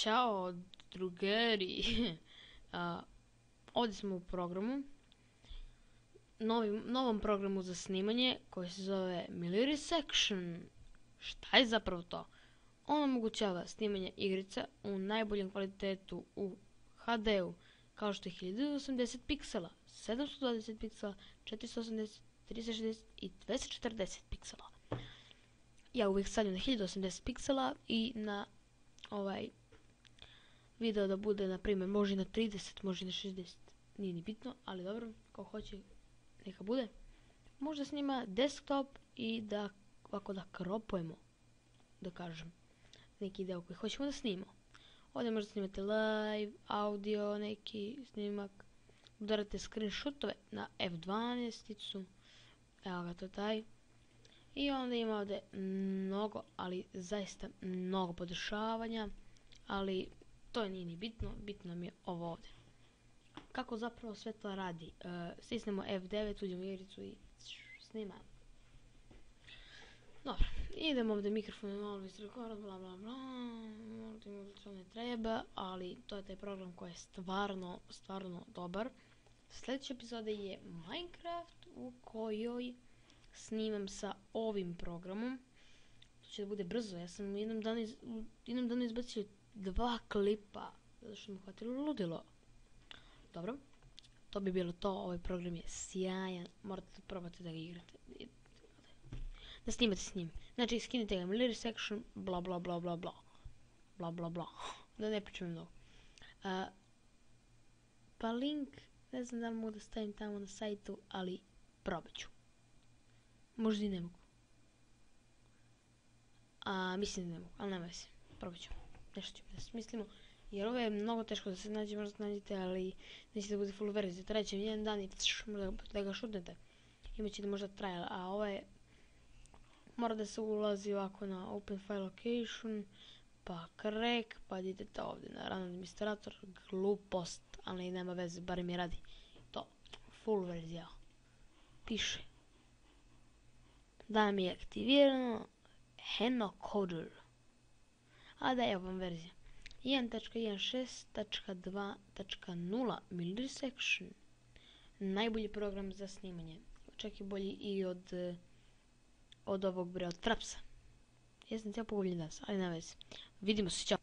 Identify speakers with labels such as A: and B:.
A: Ćao, drugari. Ovdje smo u programu, novom programu za snimanje koji se zove Milisection. Šta je zapravo to? On omogućava snimanje igrica u najboljem kvalitetu u HD-u, kao što je 1080 piksela, 720 piksela, 480, 360 i 240 piksela. Ja uvijek stavljam na 1080 piksela i na ovaj video da bude, na primjer, može na 30, može na 60, nije ni bitno, ali dobro, ko hoće, neka bude. Možda snima desktop i da ovako da kropujemo, da kažem, neki deo koji hoćemo da snimamo. Ovdje možete snimati live, audio, neki snimak, udarate screenshotove na F12-icu, evo ga, to je taj. I onda ima ovdje mnogo, ali zaista mnogo podešavanja, ali to nije ni bitno, bitno mi je ovo ovdje. Kako zapravo sve to radi? Stisnemo F9, uđemo u igricu i snimamo. Dobro, idemo ovdje mikrofon, malo record, bla bla bla, to ne treba, ali to je taj program koji je stvarno dobar. Sljedeća epizoda je Minecraft u kojoj snimam sa ovim programom. To će da bude brzo, ja sam u jednom danu izbacio 2 klipa, zato što mi hvatilo ludilo. Dobro, to bi bilo to, ovaj program je sjajan, morate probati da ga igrate. Da snimate s njim. Znači, skinite ga Milisection, bla bla bla bla bla. Bla bla bla. Da ne pričam mnogo. Pa link, ne znam da li mogu da stavim tamo na sajtu, ali probat ću. Možda i ne mogu. Mislim da ne mogu, ali nema se. Probat ću. Nešto ćemo da smislimo. Jer ovo je mnogo teško da se nađe, možda se nađete, ali neće da bude full verzija. Trajeće jedan dan i da ga šutnete. Imaće da možda traje, a ovo je... Mora da se ulazi ovako na Open File Location, pa crack, pa idete ovdje na Run Administrator, glupost, ali nema veze, bar mi radi. To, full verzija. Piše. Da mi je aktivirano Henocoder. A da, evo vam verzija. 1.16.2.0 Milisection. Najbolji program za snimanje. Čak i bolji i od ovog bre, od Frapsa. Jesam cijel pogubljen danas, ali na vezi. Vidimo se, čao.